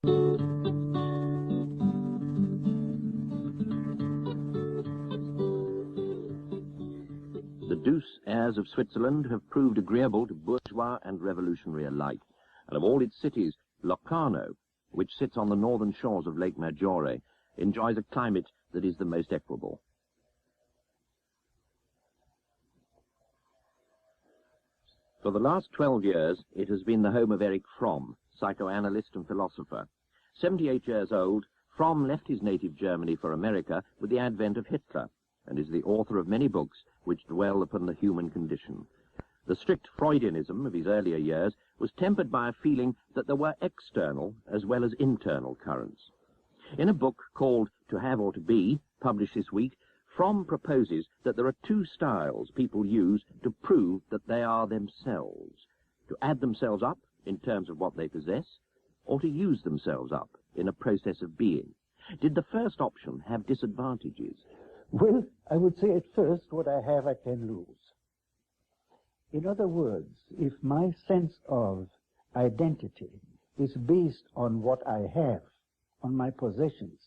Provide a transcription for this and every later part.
The douce airs of Switzerland have proved agreeable to bourgeois and revolutionary alike, and of all its cities, Locarno, which sits on the northern shores of Lake Maggiore, enjoys a climate that is the most equable. For the last 12 years, it has been the home of Erich Fromm, psychoanalyst and philosopher. 78 years old, Fromm left his native Germany for America with the advent of Hitler, and is the author of many books which dwell upon the human condition. The strict Freudianism of his earlier years was tempered by a feeling that there were external as well as internal currents. In a book called To Have or To Be, published this week, Fromm proposes that there are two styles people use to prove that they are themselves: to add themselves up in terms of what they possess, or to use themselves up in a process of being. Did the first option have disadvantages? Well, I would say at first, what I have I can lose. In other words, if my sense of identity is based on what I have, on my possessions,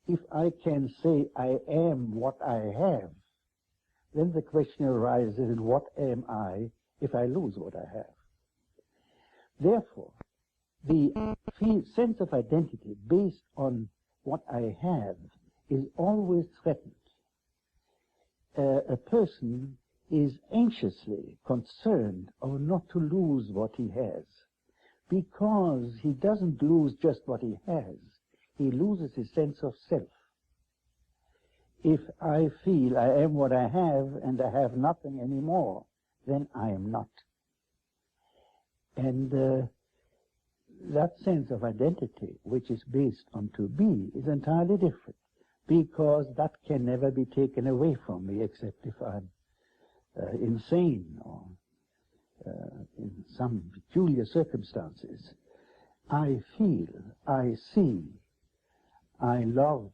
if I can say I am what I have, then the question arises, what am I if I lose what I have? Therefore, the sense of identity based on what I have is always threatened. A person is anxiously concerned of not to lose what he has, because he doesn't lose just what he has, he loses his sense of self. If I feel I am what I have and I have nothing anymore, then I am not. And that sense of identity, which is based on to be, is entirely different, because that can never be taken away from me except if I'm insane or in some peculiar circumstances. I feel, I see, I love,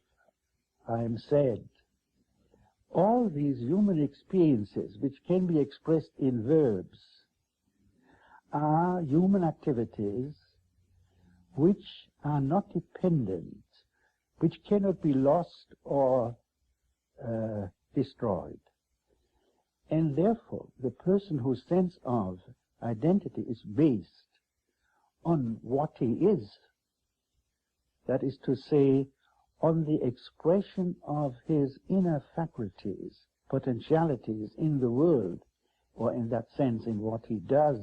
I am sad. All these human experiences, which can be expressed in verbs, are human activities which are not dependent, which cannot be lost or destroyed. And therefore, the person whose sense of identity is based on what he is, that is to say, on the expression of his inner faculties, potentialities in the world, or in that sense in what he does,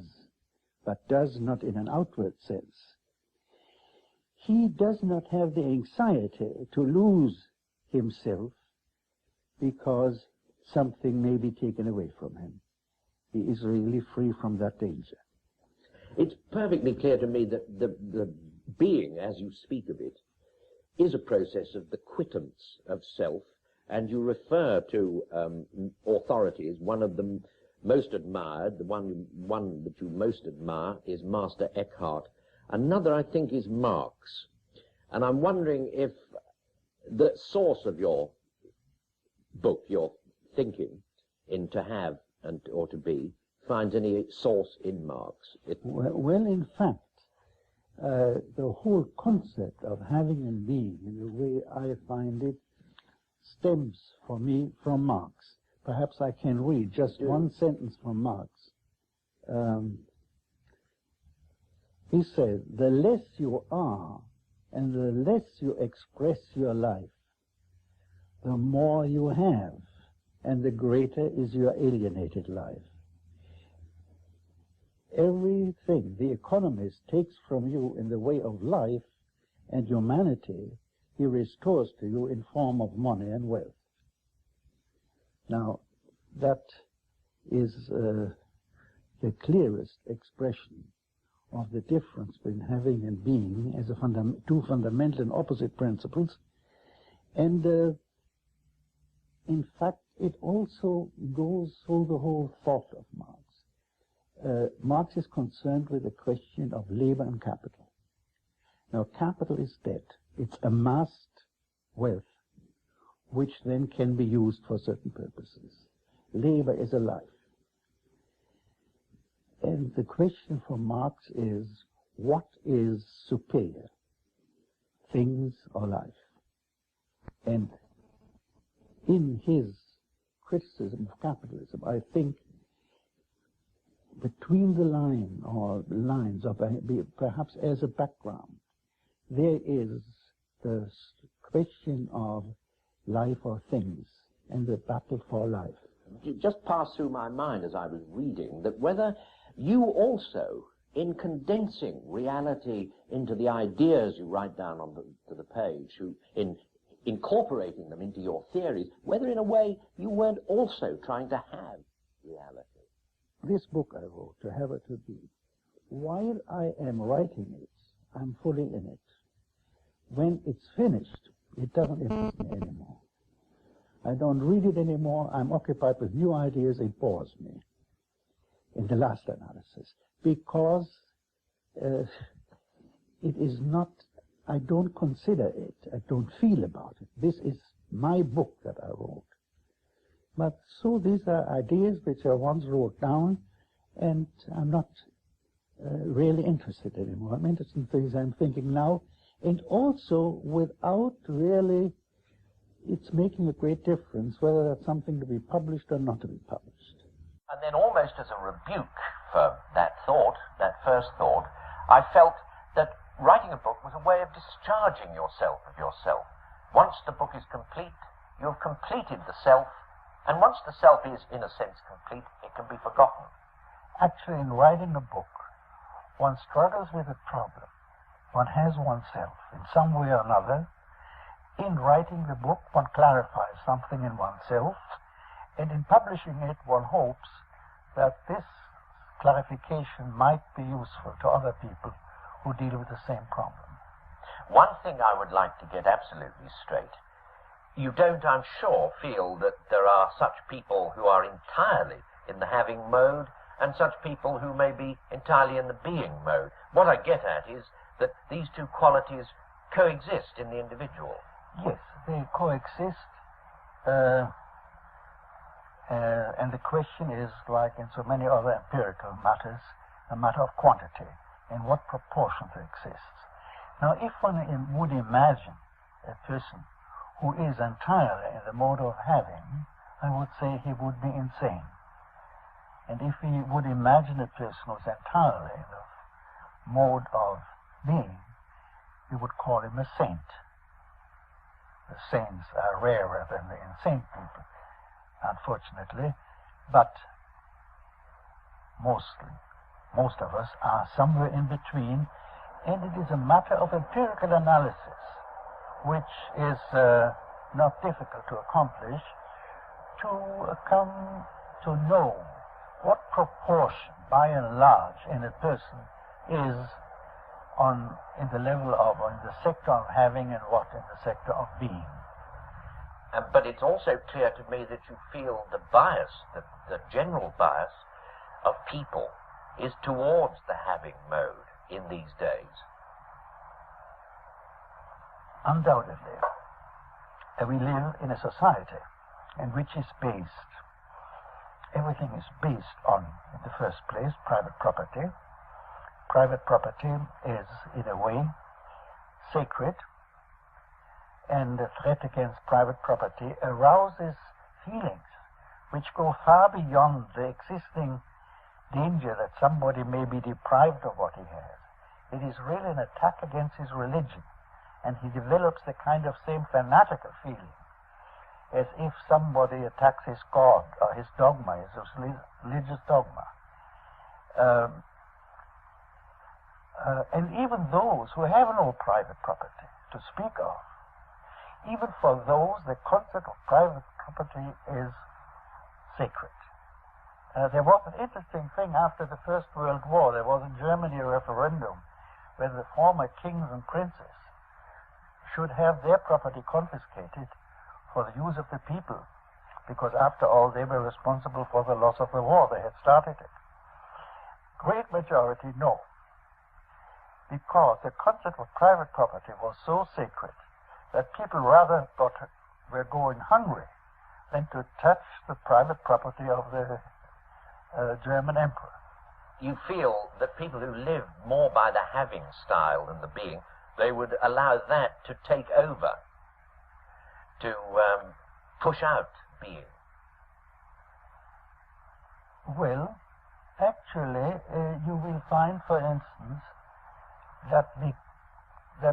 but does not in an outward sense, he does not have the anxiety to lose himself because something may be taken away from him. He is really free from that danger. It's perfectly clear to me that the being, as you speak of it, is a process of the quittance of self, and you refer to authority as one of them most admired. The one that you most admire is Master Eckhart. Another, I think, is Marx. And I'm wondering if the source of your book, your thinking in To Have and or To Be, finds any source in Marx. Well, in fact, the whole concept of having and being, in the way I find it, stems for me from Marx. Perhaps I can read just one sentence from Marx. He said, "The less you are and the less you express your life, the more you have, and the greater is your alienated life. Everything the economist takes from you in the way of life and humanity, he restores to you in form of money and wealth." Now, that is the clearest expression of the difference between having and being as two fundamental and opposite principles. And in fact, it also goes through the whole thought of Marx. Marx is concerned with the question of labor and capital. Now, capital is debt. It's amassed wealth, which then can be used for certain purposes. Labor is a life. And the question for Marx is, what is superior? things, or life. And in his criticism of capitalism, I think between the line or lines, or perhaps as a background, there is the question of life or things and the battle for life. It just passed through my mind as I was reading that whether you also, in condensing reality into the ideas you write down on the page, in incorporating them into your theories, whether in a way you weren't also trying to have reality. This book I wrote, To Have It To Be, while I am writing it, I'm fully in it. When it's finished, it doesn't interest me anymore. I don't read it anymore. I'm occupied with new ideas. It bores me in the last analysis, because it is not, I don't consider it, I don't feel about it. This is my book that I wrote. But so these are ideas which I once wrote down, and I'm not really interested anymore. I'm interested in things I'm thinking now, and also without really, it's making a great difference whether that's something to be published or not to be published. And then almost as a rebuke for that thought, that first thought, I felt that writing a book was a way of discharging yourself of yourself. Once the book is complete, you've completed the self, and once the self is, in a sense, complete, it can be forgotten. Actually, in writing a book, one struggles with a problem. One has oneself in some way or another. In writing the book, one clarifies something in oneself, and in publishing it, one hopes that this clarification might be useful to other people who deal with the same problem. One thing I would like to get absolutely straight. You don't, I'm sure, feel that there are such people who are entirely in the having mode and such people who may be entirely in the being mode. What I get at is that these two qualities coexist in the individual. Yes, they coexist, and the question is, like in so many other empirical matters, a matter of quantity, in what proportion it exists. Now, if one would imagine a person who is entirely in the mode of having, I would say he would be insane. And if we would imagine a person who is entirely in the mode of being, we would call him a saint. The saints are rarer than the insane people, unfortunately, but most of us are somewhere in between, and it is a matter of empirical analysis, which is not difficult to accomplish, to come to know what proportion, by and large, in a person is in the level of, or in the sector of having, and what in the sector of being. But it's also clear to me that you feel the bias, the general bias of people is towards the having mode in these days. Undoubtedly. We live in a society in which is based, everything is based on, in the first place, private property. Private property is, in a way, sacred, and the threat against private property arouses feelings which go far beyond the existing danger that somebody may be deprived of what he has. It is really an attack against his religion, and he develops the kind of same fanatical feeling as if somebody attacks his God or his dogma, his religious dogma. And even those who have no private property to speak of, even for those, the concept of private property is sacred. There was an interesting thing after the First World War. There was in Germany a referendum where the former kings and princes should have their property confiscated for the use of the people, because after all they were responsible for the loss of the war. They had started it. Great majority no, because the concept of private property was so sacred that people rather thought were going hungry than to touch the private property of the German emperor. You feel that people who live more by the having style than the being They would allow that to take over, to push out being. Well, actually, you will find, for instance, that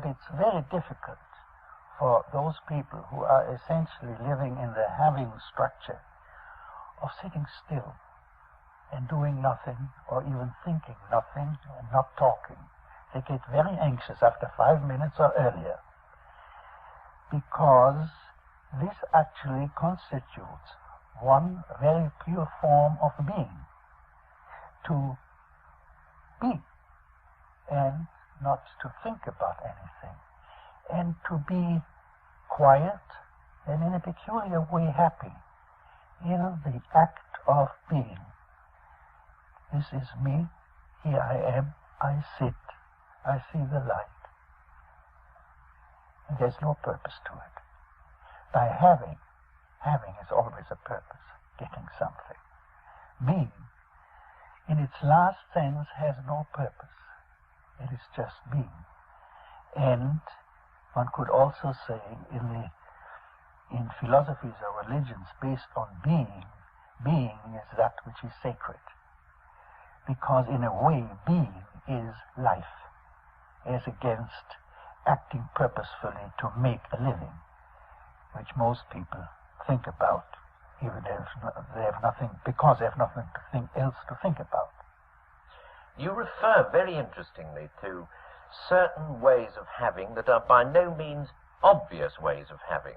it's very difficult for those people who are essentially living in the having structure of sitting still and doing nothing, or even thinking nothing and not talking. They get very anxious after 5 minutes or earlier, because this actually constitutes one very pure form of being, to be and not to think about anything, and to be quiet and in a peculiar way happy in the act of being. This is me, here I am, I sit, I see the light. And there's no purpose to it. By having is always a purpose, getting something. Being, in its last sense, has no purpose. It is just being. And one could also say in philosophies or religions based on being is that which is sacred. Because in a way, being is life, as against acting purposefully to make a living, which most people think about, even if they have nothing, because they have nothing else to think about. You refer very interestingly to certain ways of having that are by no means obvious ways of having.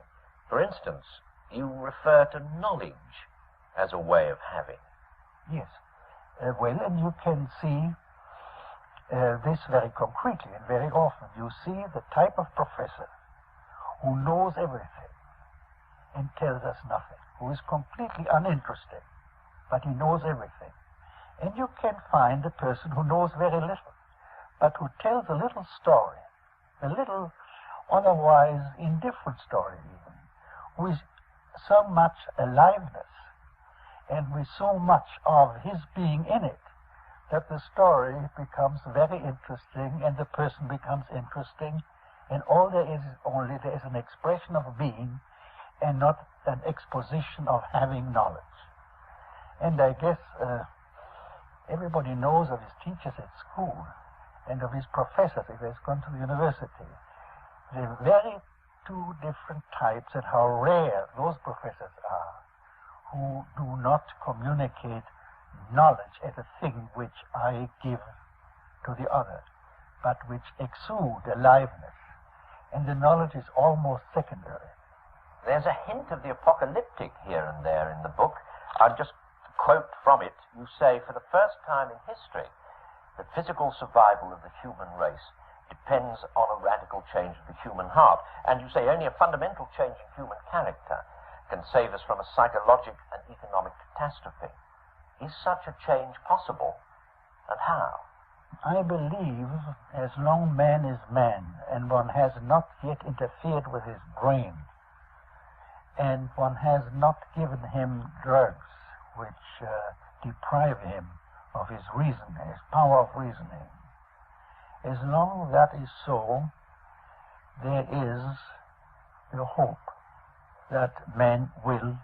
For instance, you refer to knowledge as a way of having. Yes. Well, and you can see this very concretely and very often. You see the type of professor who knows everything and tells us nothing, who is completely uninterested, but he knows everything. And you can find the person who knows very little, but who tells a little story, a little otherwise indifferent story even, with so much aliveness and with so much of his being in it, that the story becomes very interesting and the person becomes interesting, and all there is an expression of being and not an exposition of having knowledge. And I guess everybody knows of his teachers at school and of his professors if he's gone to the university. They're very two different types, and how rare those professors are who do not communicate knowledge as a thing which I give to the other, but which exude aliveness, and the knowledge is almost secondary. There's a hint of the apocalyptic here and there in the book. I'll just quote from it. You say, for the first time in history, the physical survival of the human race depends on a radical change of the human heart. And you say only a fundamental change in human character can save us from a psychological and economic catastrophe. Is such a change possible, and how? I believe as long man is man, and one has not yet interfered with his brain, and one has not given him drugs which deprive him of his reason, his power of reasoning, as long as that is so, there is the hope that man will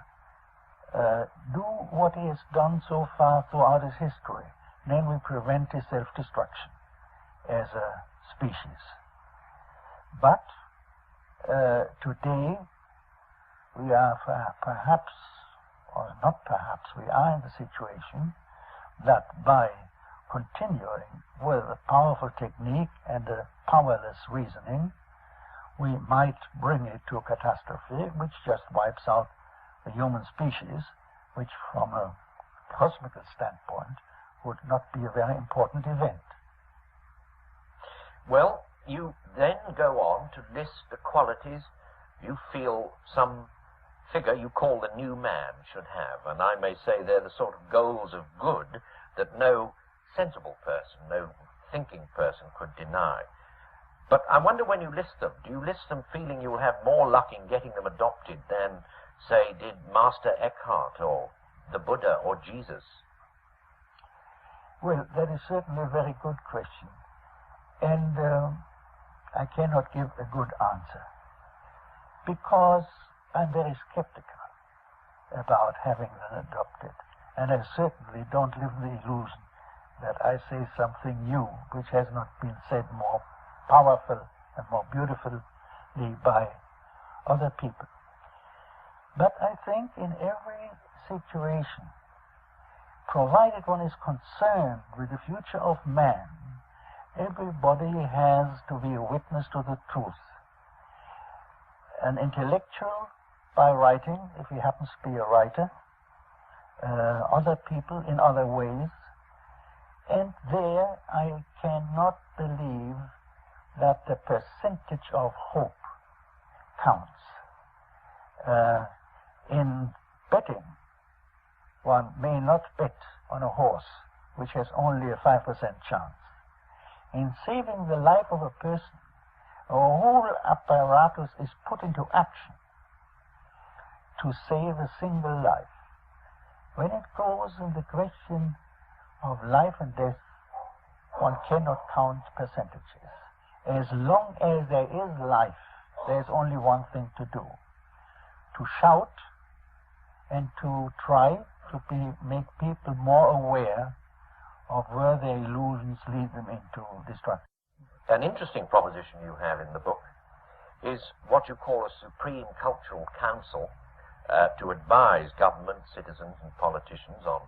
do what he has done so far throughout his history, namely prevent his self-destruction as a species. But today we are perhaps, or not perhaps, we are in the situation that by continuing with a powerful technique and a powerless reasoning, we might bring it to a catastrophe which just wipes out the human species, which from a cosmical standpoint would not be a very important event. Well, you then go on to list the qualities you feel some figure you call the new man should have, and I may say they're the sort of goals of good that no sensible person, no thinking person could deny. But I wonder, when you list them, do you list them feeling you'll have more luck in getting them adopted than, say, did Master Eckhart or the Buddha or Jesus? Well, that is certainly a very good question. And I cannot give a good answer, because I'm very skeptical about having them adopted, and I certainly don't live in the illusion that I say something new which has not been said more powerful and more beautifully by other people. But I think in every situation, provided one is concerned with the future of man, everybody has to be a witness to the truth. An intellectual by writing, if he happens to be a writer, other people in other ways, and there I cannot believe that the percentage of hope counts. In betting, one may not bet on a horse which has only a 5% chance. In saving the life of a person, a whole apparatus is put into action to save a single life. When it goes in the question of life and death, one cannot count percentages. As long as there is life, there is only one thing to do: to shout and to try to make people more aware of where their illusions lead them into destruction. An interesting proposition you have in the book is what you call a supreme cultural council to advise government, citizens and politicians on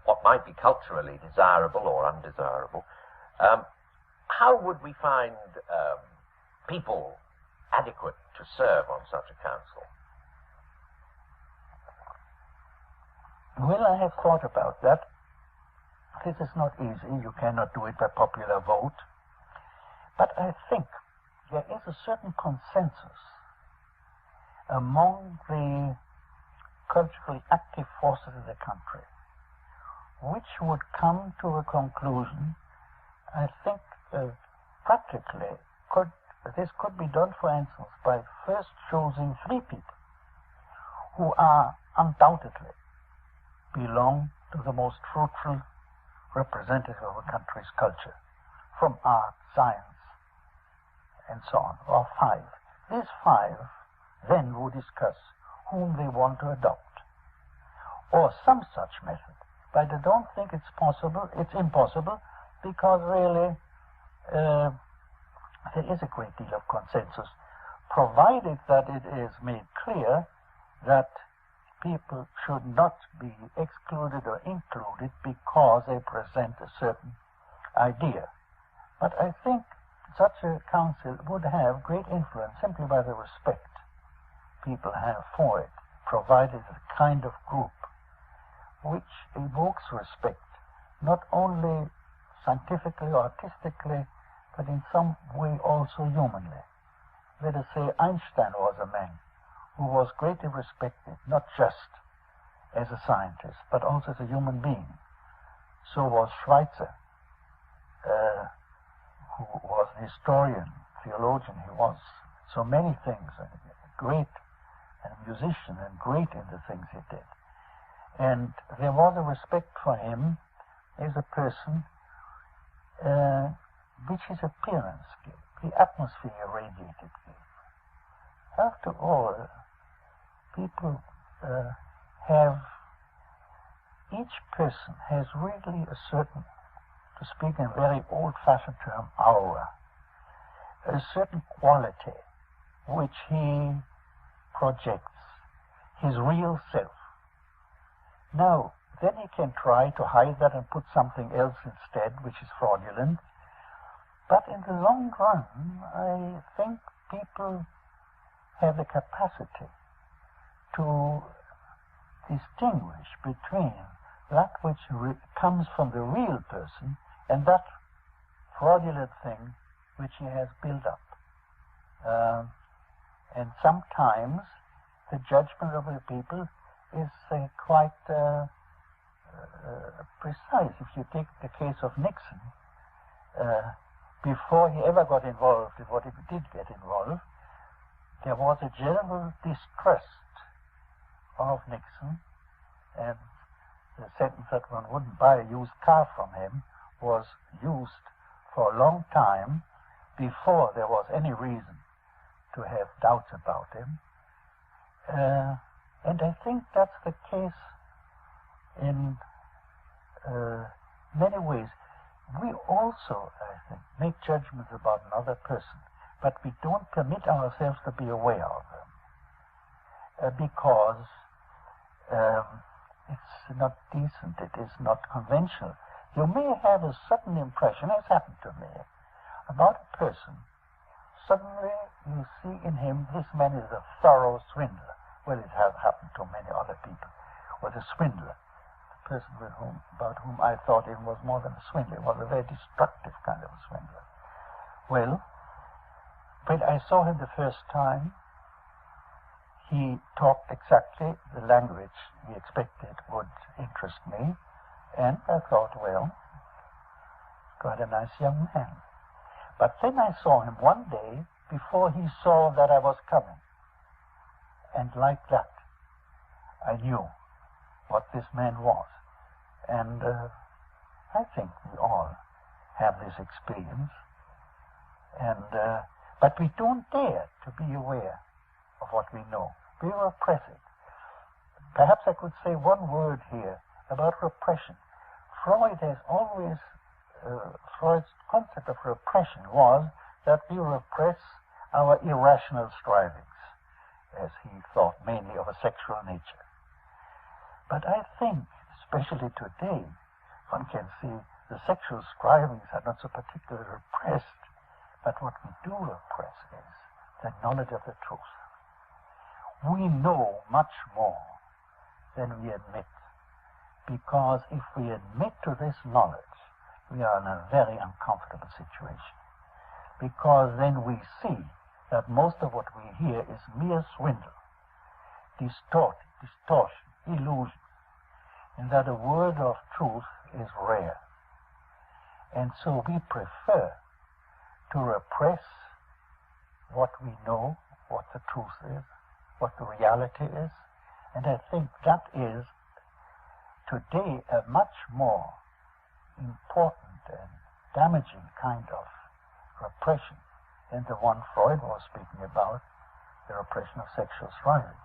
what might be culturally desirable or undesirable. How would we find people adequate to serve on such a council? Well, I have thought about that. This is not easy. You cannot do it by popular vote. But I think there is a certain consensus among the culturally active forces of the country which would come to a conclusion. I think practically this could be done, for instance, by first choosing 3 people who are undoubtedly belong to the most fruitful representative of a country's culture, from art, science, and so on, or 5. These 5 then would discuss whom they want to adopt, or some such method. But I don't think it's possible. It's impossible, because really there is a great deal of consensus, provided that it is made clear that people should not be excluded or included because they present a certain idea. But I think such a council would have great influence simply by the respect people have for it, provided a kind of group which evokes respect, not only scientifically or artistically, but in some way also humanly. Let us say Einstein was a man who was greatly respected, not just as a scientist, but also as a human being. So was Schweitzer, who was an historian, theologian. He was so many things, great, and a musician, and great in the things he did. And there was a respect for him as a person which his appearance gave, the atmosphere radiated gave. After all, people each person has really a certain, to speak in a very old-fashioned term, aura, a certain quality which he projects, his real self. Now, then he can try to hide that and put something else instead, which is fraudulent. But in the long run, I think people have the capacity to distinguish between that which comes from the real person and that fraudulent thing which he has built up. And sometimes the judgment of the people is quite precise. If you take the case of Nixon, before he ever got involved in what he did get involved, there was a general distrust of Nixon, and the sentence that one wouldn't buy a used car from him was used for a long time before there was any reason to have doubts about him. And I think that's the case in many ways. We also, I think, make judgments about another person, but we don't permit ourselves to be aware of them because it's not decent, it is not conventional. You may have a sudden impression, as happened to me, about a person. Suddenly you see in him, this man is a thorough swindler. Well, it has happened to many other people. Was a swindler. The person about whom I thought it was more than a swindler. It was a very destructive kind of a swindler. Well, when I saw him the first time, he talked exactly the language we expected would interest me, and I thought, well, quite a nice young man. But then I saw him one day before he saw that I was coming. And like that, I knew what this man was. And I think we all have this experience. And but we don't dare to be aware of what we know. We repress it. Perhaps I could say one word here about repression. Freud has always, Freud's concept of repression was that we repress our irrational strivings, as he thought mainly of a sexual nature. But I think, especially today, one can see the sexual strivings are not so particularly repressed, but what we do repress is the knowledge of the truth. We know much more than we admit, because if we admit to this knowledge, we are in a very uncomfortable situation, because then we see that most of what we hear is mere swindle, distortion, illusion, and that a word of truth is rare. And so we prefer to repress what we know, what the truth is, what the reality is, and I think that is today a much more important and damaging kind of repression than the one Freud was speaking about, the repression of sexual striving.